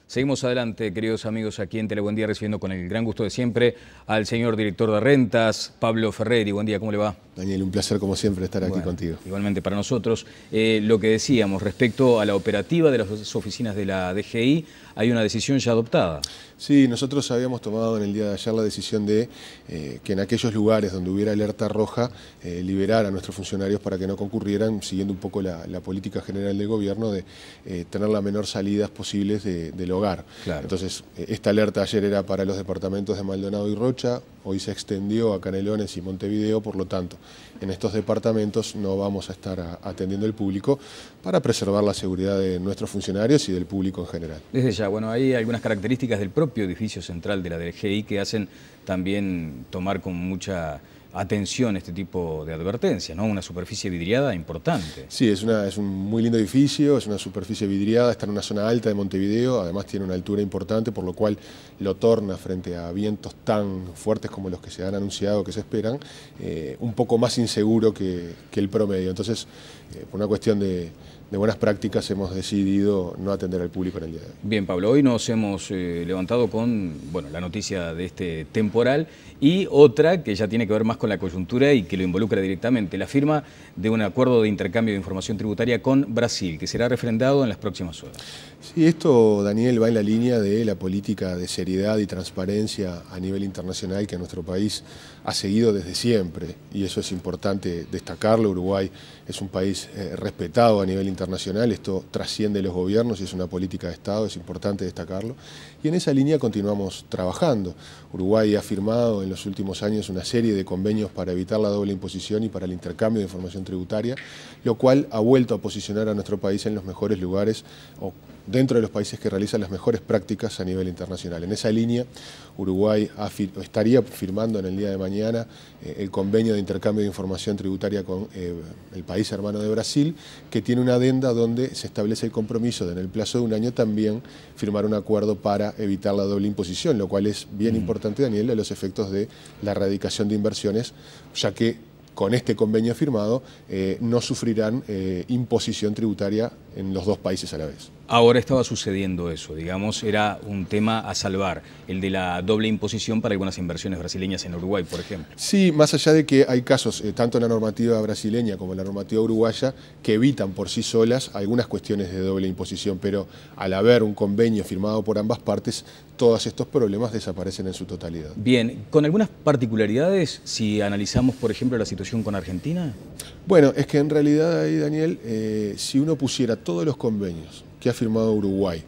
Seguimos adelante, queridos amigos, aquí en Telebuen Día, recibiendo con el gran gusto de siempre al señor director de rentas, Pablo Ferreri. Buen día, ¿cómo le va? Daniel, un placer como siempre estar aquí contigo. Igualmente para nosotros. Lo que decíamos respecto a la operativa de las oficinas de la DGI, hay una decisión ya adoptada. Sí, nosotros habíamos tomado en el día de ayer la decisión de que en aquellos lugares donde hubiera alerta roja, liberar a nuestros funcionarios para que no concurrieran, siguiendo un poco la política general del gobierno de tener la menor salidas posibles del hogar. Claro. Entonces, esta alerta ayer era para los departamentos de Maldonado y Rocha, hoy se extendió a Canelones y Montevideo, por lo tanto, en estos departamentos no vamos a estar atendiendo al público para preservar la seguridad de nuestros funcionarios y del público en general. Desde ya, bueno, hay algunas características del propio edificio central de la DGI que hacen también tomar con mucha atención este tipo de advertencia, ¿no? Una superficie vidriada importante. Sí, es un muy lindo edificio, es una superficie vidriada, está en una zona alta de Montevideo, además tiene una altura importante, por lo cual lo torna frente a vientos tan fuertes como los que se han anunciado, que se esperan, un poco más inseguro que el promedio. Entonces, por una cuestión de buenas prácticas hemos decidido no atender al público en el día de hoy. Bien, Pablo, hoy nos hemos levantado con la noticia de este temporal y otra que ya tiene que ver más con la coyuntura y que lo involucra directamente, la firma de un acuerdo de intercambio de información tributaria con Brasil, que será refrendado en las próximas horas. Sí, esto, Daniel, va en la línea de la política de seriedad y transparencia a nivel internacional que nuestro país ha seguido desde siempre, y eso es importante destacarlo. Uruguay es un país respetado a nivel internacional, esto trasciende los gobiernos y es una política de Estado, es importante destacarlo, y en esa línea continuamos trabajando. Uruguay ha firmado en los últimos años una serie de convenios para evitar la doble imposición y para el intercambio de información tributaria, lo cual ha vuelto a posicionar a nuestro país en los mejores lugares o dentro de los países que realizan las mejores prácticas a nivel internacional. En esa línea, Uruguay estaría firmando en el día de mañana el convenio de intercambio de información tributaria con el país hermano de Brasil, que tiene una adenda donde se establece el compromiso de en el plazo de un año también firmar un acuerdo para evitar la doble imposición, lo cual es bien importante, Daniel, a los efectos de la erradicación de inversiones, ya que con este convenio firmado no sufrirán imposición tributaria en los dos países a la vez. Ahora estaba sucediendo eso, digamos, era un tema a salvar, el de la doble imposición para algunas inversiones brasileñas en Uruguay, por ejemplo. Sí, más allá de que hay casos, tanto en la normativa brasileña como en la normativa uruguaya, que evitan por sí solas algunas cuestiones de doble imposición, pero al haber un convenio firmado por ambas partes, todos estos problemas desaparecen en su totalidad. Bien, con algunas particularidades, si analizamos, por ejemplo, la situación con Argentina. Bueno, es que en realidad ahí, Daniel, si uno pusiera todos los convenios que ha firmado Uruguay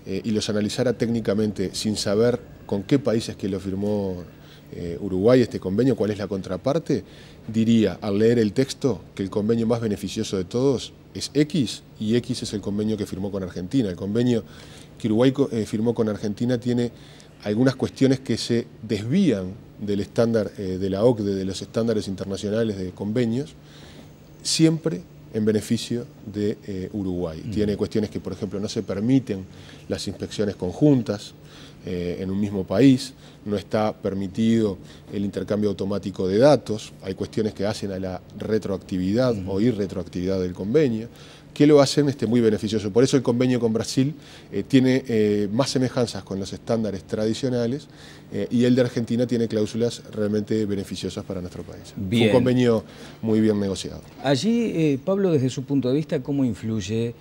y los analizara técnicamente sin saber con qué países que lo firmó Uruguay este convenio, cuál es la contraparte, diría al leer el texto que el convenio más beneficioso de todos es X, y X es el convenio que firmó con Argentina. El convenio que Uruguay firmó con Argentina tiene algunas cuestiones que se desvían del estándar de la OCDE, de los estándares internacionales de convenios, siempre en beneficio de Uruguay. Tiene cuestiones que, por ejemplo, no se permiten las inspecciones conjuntas en un mismo país, no está permitido el intercambio automático de datos, hay cuestiones que hacen a la retroactividad o irretroactividad del convenio, que lo hacen muy beneficioso. Por eso el convenio con Brasil tiene más semejanzas con los estándares tradicionales y el de Argentina tiene cláusulas realmente beneficiosas para nuestro país. Bien. Fue un convenio muy bien negociado. Allí, Pablo, desde su punto de vista, ¿cómo influye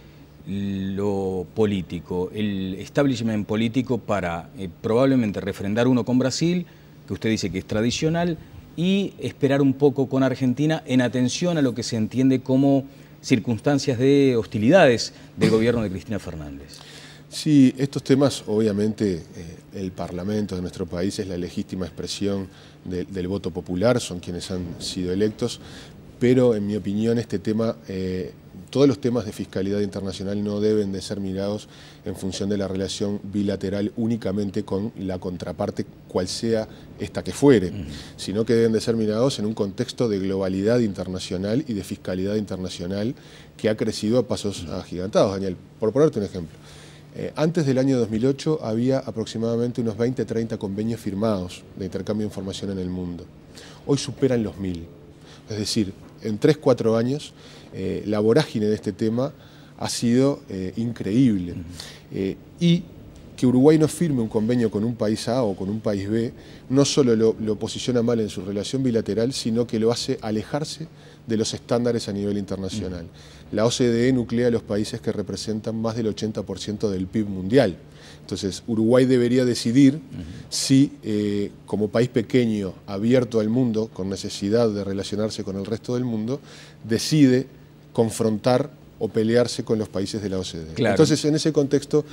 lo político, el establishment político para probablemente refrendar uno con Brasil, que usted dice que es tradicional, y esperar un poco con Argentina en atención a lo que se entiende como circunstancias de hostilidades del gobierno de Cristina Fernández? Sí, estos temas, obviamente, el Parlamento de nuestro país es la legítima expresión del voto popular, son quienes han sido electos, pero en mi opinión este tema, todos los temas de fiscalidad internacional no deben de ser mirados en función de la relación bilateral únicamente con la contraparte, cual sea esta que fuere, sino que deben de ser mirados en un contexto de globalidad internacional y de fiscalidad internacional que ha crecido a pasos agigantados, Daniel. Por ponerte un ejemplo, antes del año 2008 había aproximadamente unos 20-30 convenios firmados de intercambio de información en el mundo. Hoy superan los 1000. Es decir, en 3-4 años la vorágine de este tema ha sido increíble. Y que Uruguay no firme un convenio con un país A o con un país B, no solo lo posiciona mal en su relación bilateral, sino que lo hace alejarse de los estándares a nivel internacional. La OCDE nuclea a los países que representan más del 80% del PIB mundial. Entonces, Uruguay debería decidir si, como país pequeño, abierto al mundo, con necesidad de relacionarse con el resto del mundo, decide confrontar o pelearse con los países de la OCDE. Claro. Entonces, en ese contexto,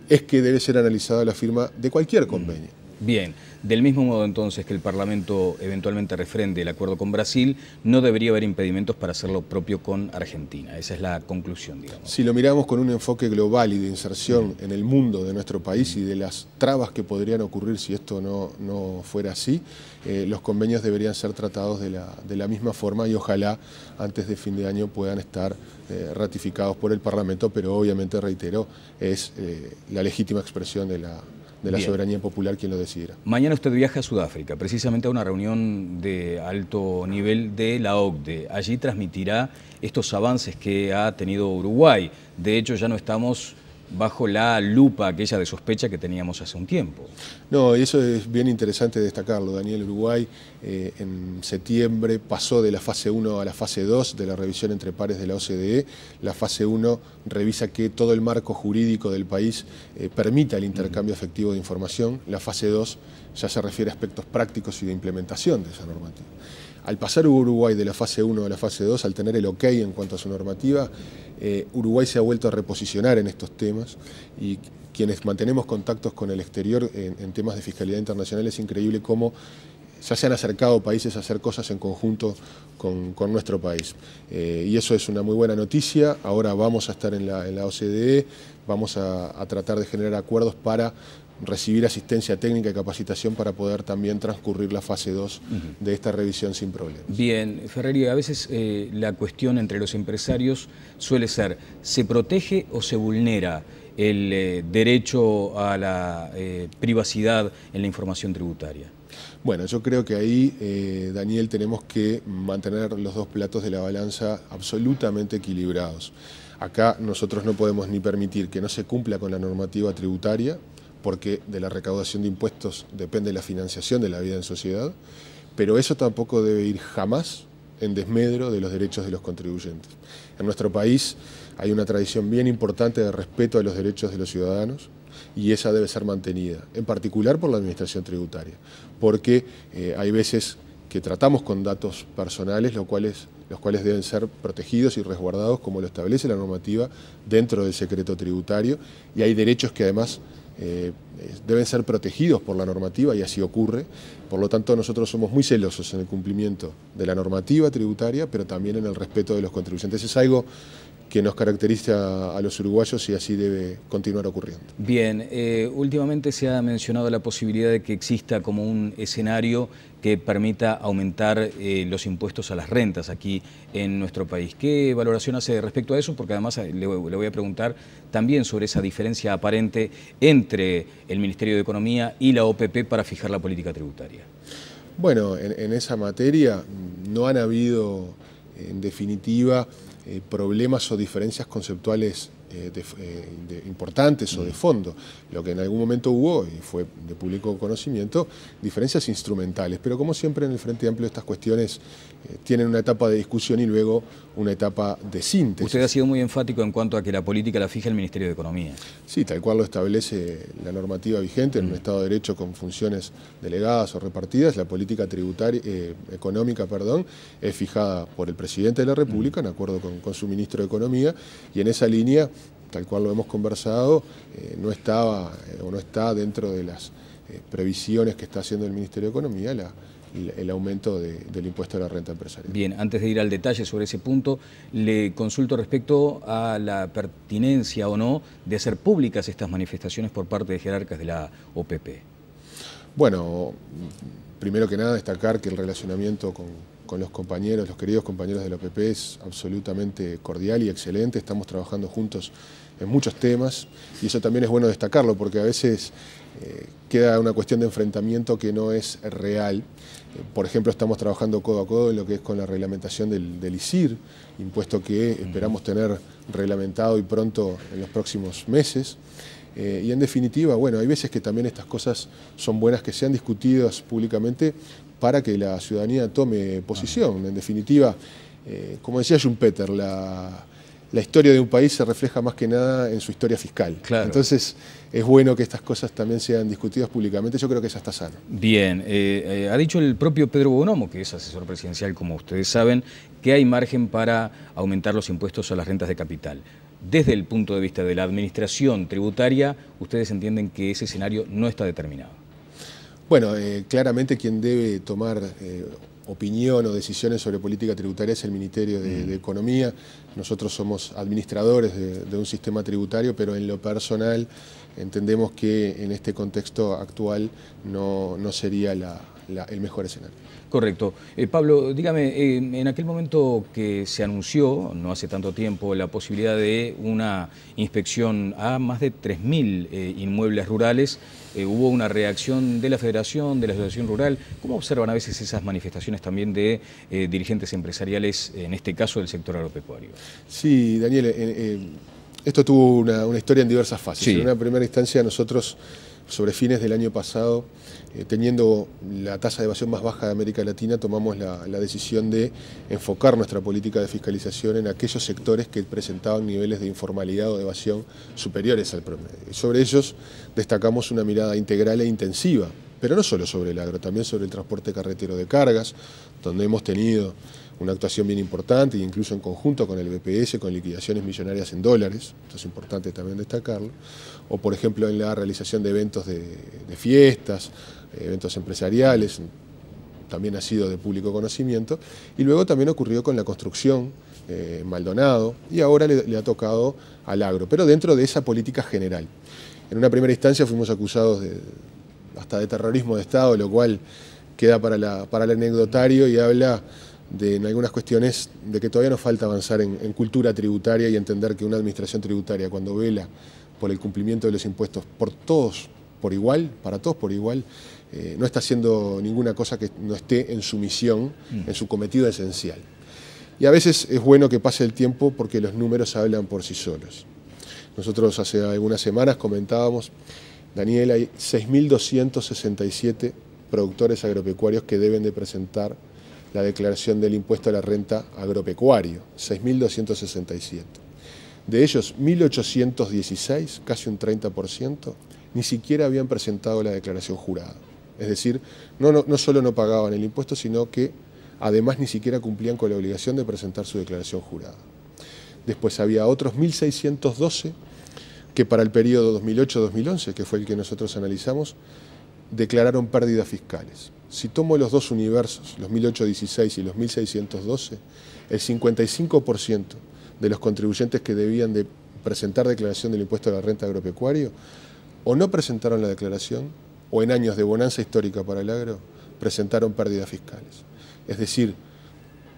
es que debe ser analizada la firma de cualquier convenio. Bien, del mismo modo entonces que el Parlamento eventualmente refrende el acuerdo con Brasil, no debería haber impedimentos para hacer lo propio con Argentina. Esa es la conclusión, digamos. Si lo miramos con un enfoque global y de inserción en el mundo de nuestro país y de las trabas que podrían ocurrir si esto no fuera así, los convenios deberían ser tratados de la misma forma y ojalá antes de fin de año puedan estar ratificados por el Parlamento, pero obviamente, reitero, es la legítima expresión de la soberanía popular quien lo decidirá. Mañana usted viaja a Sudáfrica, precisamente a una reunión de alto nivel de la OCDE. Allí transmitirá estos avances que ha tenido Uruguay. De hecho, ya no estamos bajo la lupa aquella de sospecha que teníamos hace un tiempo. No, y eso es bien interesante destacarlo, Daniel. Uruguay en septiembre pasó de la fase 1 a la fase 2 de la revisión entre pares de la OCDE. La fase 1 revisa que todo el marco jurídico del país permita el intercambio efectivo de información. La fase 2 ya se refiere a aspectos prácticos y de implementación de esa normativa. Al pasar Uruguay de la fase 1 a la fase 2, al tener el ok en cuanto a su normativa, Uruguay se ha vuelto a reposicionar en estos temas y quienes mantenemos contactos con el exterior en temas de fiscalidad internacional es increíble cómo ya se han acercado países a hacer cosas en conjunto con nuestro país. Y eso es una muy buena noticia. Ahora vamos a estar en la OCDE, vamos a tratar de generar acuerdos para recibir asistencia técnica y capacitación para poder también transcurrir la fase 2 de esta revisión sin problemas. Bien, Ferreri, a veces la cuestión entre los empresarios suele ser, ¿se protege o se vulnera el derecho a la privacidad en la información tributaria? Bueno, yo creo que ahí, Daniel, tenemos que mantener los dos platos de la balanza absolutamente equilibrados. Acá nosotros no podemos ni permitir que no se cumpla con la normativa tributaria, porque de la recaudación de impuestos depende la financiación de la vida en sociedad, pero eso tampoco debe ir jamás en desmedro de los derechos de los contribuyentes. En nuestro país hay una tradición bien importante de respeto a los derechos de los ciudadanos y esa debe ser mantenida, en particular por la administración tributaria, porque hay veces que tratamos con datos personales, los cuales deben ser protegidos y resguardados como lo establece la normativa dentro del secreto tributario, y hay derechos que además deben ser protegidos por la normativa y así ocurre. Por lo tanto, nosotros somos muy celosos en el cumplimiento de la normativa tributaria, pero también en el respeto de los contribuyentes. Es algo que nos caracteriza a los uruguayos y así debe continuar ocurriendo. Bien, últimamente se ha mencionado la posibilidad de que exista como un escenario que permita aumentar los impuestos a las rentas aquí en nuestro país. ¿Qué valoración hace respecto a eso? Porque además le voy a preguntar también sobre esa diferencia aparente entre el Ministerio de Economía y la OPP para fijar la política tributaria. Bueno, en esa materia no han habido, en definitiva, problemas o diferencias conceptuales importantes o de fondo. Lo que en algún momento hubo, y fue de público conocimiento, diferencias instrumentales, pero como siempre en el Frente Amplio estas cuestiones tienen una etapa de discusión y luego una etapa de síntesis. Usted ha sido muy enfático en cuanto a que la política la fija el Ministerio de Economía. Sí, tal cual lo establece la normativa vigente en un Estado de Derecho con funciones delegadas o repartidas. La política tributaria, económica, es fijada por el Presidente de la República en acuerdo con su Ministro de Economía, y en esa línea, tal cual lo hemos conversado, no estaba o no está dentro de las previsiones que está haciendo el Ministerio de Economía el aumento del impuesto a la renta empresarial. Bien, antes de ir al detalle sobre ese punto, le consulto respecto a la pertinencia o no de hacer públicas estas manifestaciones por parte de jerarcas de la OPP. Bueno, primero que nada destacar que el relacionamiento con los compañeros, los queridos compañeros de la OPP es absolutamente cordial y excelente. Estamos trabajando juntos en muchos temas y eso también es bueno destacarlo porque a veces queda una cuestión de enfrentamiento que no es real. Por ejemplo, estamos trabajando codo a codo en lo que es con la reglamentación del ISIR, impuesto que esperamos tener reglamentado y pronto en los próximos meses. Y en definitiva, bueno, hay veces que también estas cosas son buenas que sean discutidas públicamente para que la ciudadanía tome posición. En definitiva, como decía Schumpeter, la historia de un país se refleja más que nada en su historia fiscal. Claro. Entonces, es bueno que estas cosas también sean discutidas públicamente. Yo creo que eso está sano. Bien, ha dicho el propio Pedro Bonomo, que es asesor presidencial, como ustedes saben, que hay margen para aumentar los impuestos a las rentas de capital. Desde el punto de vista de la administración tributaria, ¿ustedes entienden que ese escenario no está determinado? Bueno, claramente quien debe tomar opinión o decisiones sobre política tributaria es el Ministerio de Economía. Nosotros somos administradores de un sistema tributario, pero en lo personal entendemos que en este contexto actual no sería el mejor escenario. Correcto. Pablo, dígame, en aquel momento que se anunció, no hace tanto tiempo, la posibilidad de una inspección a más de 3.000 inmuebles rurales, hubo una reacción de la Federación, de la Asociación Rural. ¿Cómo observan a veces esas manifestaciones también de dirigentes empresariales, en este caso del sector agropecuario? Sí, Daniel, esto tuvo una historia en diversas fases. Sí. En una primera instancia nosotros, sobre fines del año pasado, teniendo la tasa de evasión más baja de América Latina, tomamos la decisión de enfocar nuestra política de fiscalización en aquellos sectores que presentaban niveles de informalidad o de evasión superiores al promedio. Y sobre ellos destacamos una mirada integral e intensiva, pero no solo sobre el agro, también sobre el transporte carretero de cargas, donde hemos tenido una actuación bien importante, incluso en conjunto con el BPS, con liquidaciones millonarias en dólares, esto es importante también destacarlo, o por ejemplo en la realización de eventos de fiestas, eventos empresariales, también ha sido de público conocimiento, y luego también ocurrió con la construcción en Maldonado, y ahora le ha tocado al agro, pero dentro de esa política general. En una primera instancia fuimos acusados hasta de terrorismo de Estado, lo cual queda para el anecdotario y habla en algunas cuestiones de que todavía nos falta avanzar en cultura tributaria y entender que una administración tributaria, cuando vela por el cumplimiento de los impuestos por todos por igual, para todos por igual, no está haciendo ninguna cosa que no esté en su misión, en su cometido esencial. Y a veces es bueno que pase el tiempo porque los números hablan por sí solos. Nosotros hace algunas semanas comentábamos, Daniel, hay 6.267 productores agropecuarios que deben de presentar la declaración del impuesto a la renta agropecuario, 6.267. De ellos, 1.816, casi un 30%, ni siquiera habían presentado la declaración jurada. Es decir, no solo no pagaban el impuesto, sino que además ni siquiera cumplían con la obligación de presentar su declaración jurada. Después había otros 1.612 que para el periodo 2008-2011, que fue el que nosotros analizamos, declararon pérdidas fiscales. Si tomo los dos universos, los 1.816 y los 1.612, el 55% de los contribuyentes que debían de presentar declaración del impuesto a la renta agropecuario o no presentaron la declaración o en años de bonanza histórica para el agro presentaron pérdidas fiscales. Es decir,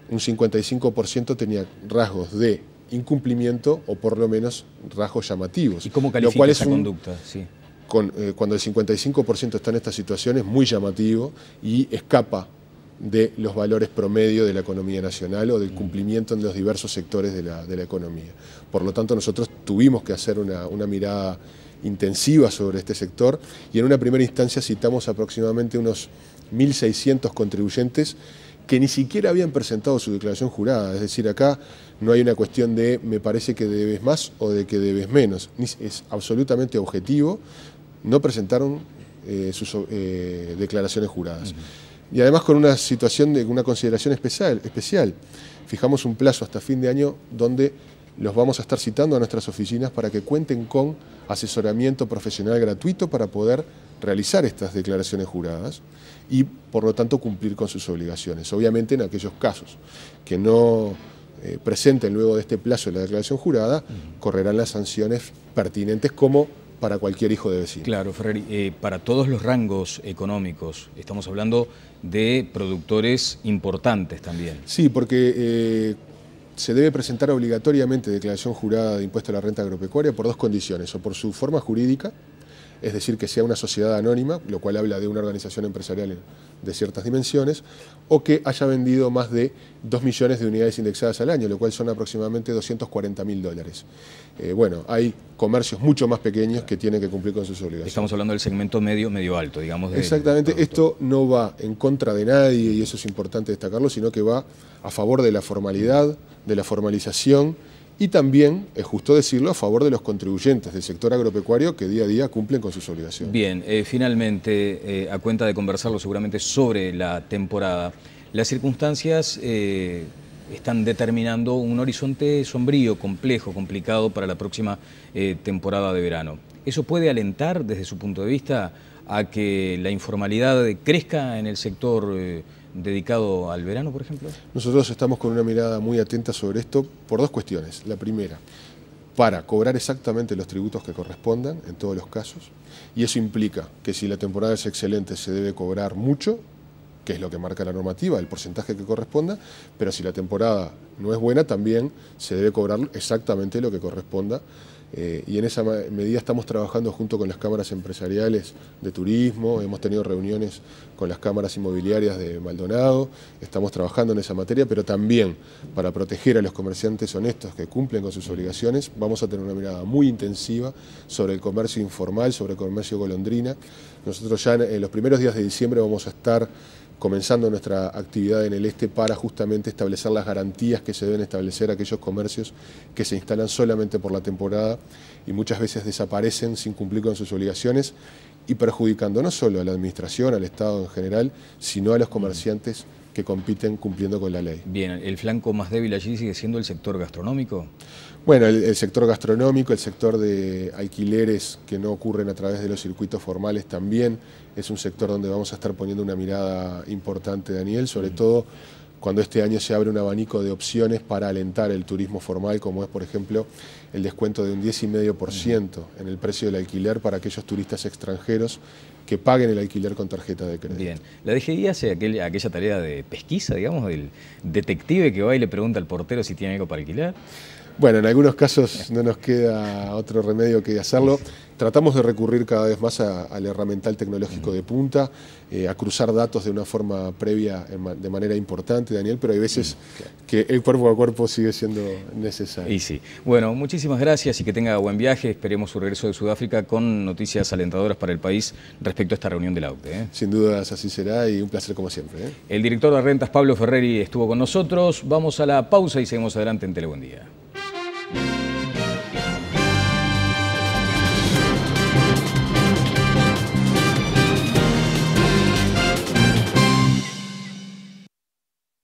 un 55% tenía rasgos de incumplimiento o por lo menos rasgos llamativos. ¿Y cómo califica esa conducta? Sí. Cuando el 55% está en esta situación es muy llamativo y escapa de los valores promedio de la economía nacional o del cumplimiento en los diversos sectores de la economía. Por lo tanto, nosotros tuvimos que hacer una mirada intensiva sobre este sector y en una primera instancia citamos aproximadamente unos 1.600 contribuyentes que ni siquiera habían presentado su declaración jurada. Es decir, acá no hay una cuestión de me parece que debes más o de que debes menos. Es absolutamente objetivo, no presentaron sus declaraciones juradas. Y además con una situación de una consideración especial. Fijamos un plazo hasta fin de año donde los vamos a estar citando a nuestras oficinas para que cuenten con asesoramiento profesional gratuito para poder realizar estas declaraciones juradas y por lo tanto cumplir con sus obligaciones. Obviamente en aquellos casos que no presenten luego de este plazo la declaración jurada, correrán las sanciones pertinentes como para cualquier hijo de vecino. Claro, Ferreri, para todos los rangos económicos, estamos hablando de productores importantes también. Sí, porque se debe presentar obligatoriamente declaración jurada de impuesto a la renta agropecuaria por dos condiciones, o por su forma jurídica, es decir, que sea una sociedad anónima, lo cual habla de una organización empresarial de ciertas dimensiones, o que haya vendido más de 2 millones de unidades indexadas al año, lo cual son aproximadamente $240.000. Bueno, hay comercios mucho más pequeños que tienen que cumplir con sus obligaciones. Estamos hablando del segmento medio alto, digamos. Exactamente, esto no va en contra de nadie, y eso es importante destacarlo, sino que va a favor de la formalidad, de la formalización, y también, es justo decirlo, a favor de los contribuyentes del sector agropecuario que día a día cumplen con sus obligaciones. Bien, finalmente, a cuenta de conversarlo seguramente sobre la temporada, las circunstancias están determinando un horizonte sombrío, complejo, complicado para la próxima temporada de verano. ¿Eso puede alentar, desde su punto de vista, a que la informalidad crezca en el sector dedicado al verano, por ejemplo? Nosotros estamos con una mirada muy atenta sobre esto por dos cuestiones. La primera, para cobrar exactamente los tributos que correspondan en todos los casos, y eso implica que si la temporada es excelente se debe cobrar mucho, que es lo que marca la normativa, el porcentaje que corresponda, pero si la temporada no es buena también se debe cobrar exactamente lo que corresponda. Y en esa medida estamos trabajando junto con las cámaras empresariales de turismo, hemos tenido reuniones con las cámaras inmobiliarias de Maldonado, estamos trabajando en esa materia, pero también para proteger a los comerciantes honestos que cumplen con sus obligaciones, vamos a tener una mirada muy intensiva sobre el comercio informal, sobre el comercio golondrina. Nosotros ya en los primeros días de diciembre vamos a estar comenzando nuestra actividad en el este para justamente establecer las garantías que se deben establecer a aquellos comercios que se instalan solamente por la temporada y muchas veces desaparecen sin cumplir con sus obligaciones y perjudicando no solo a la administración, al Estado en general, sino a los comerciantes que compiten cumpliendo con la ley. Bien, ¿el flanco más débil allí sigue siendo el sector gastronómico? Bueno, el sector gastronómico, el sector de alquileres que no ocurren a través de los circuitos formales también es un sector donde vamos a estar poniendo una mirada importante, Daniel, sobre todo cuando este año se abre un abanico de opciones para alentar el turismo formal, como es, por ejemplo, el descuento de un 10,5% en el precio del alquiler para aquellos turistas extranjeros que paguen el alquiler con tarjeta de crédito. Bien. ¿La DGI hace aquella tarea de pesquisa, digamos, del detective que va y le pregunta al portero si tiene algo para alquilar? Bueno, en algunos casos no nos queda otro remedio que hacerlo. Tratamos de recurrir cada vez más al herramental tecnológico de punta, a cruzar datos de una forma previa de manera importante, Daniel, pero hay veces que el cuerpo a cuerpo sigue siendo necesario. Y sí. Bueno, muchísimas gracias y que tenga buen viaje. Esperemos su regreso de Sudáfrica con noticias alentadoras para el país respecto a esta reunión de la OCDE. Sin dudas así será y un placer como siempre. El director de rentas, Pablo Ferreri, estuvo con nosotros. Vamos a la pausa y seguimos adelante en Telebuen Día.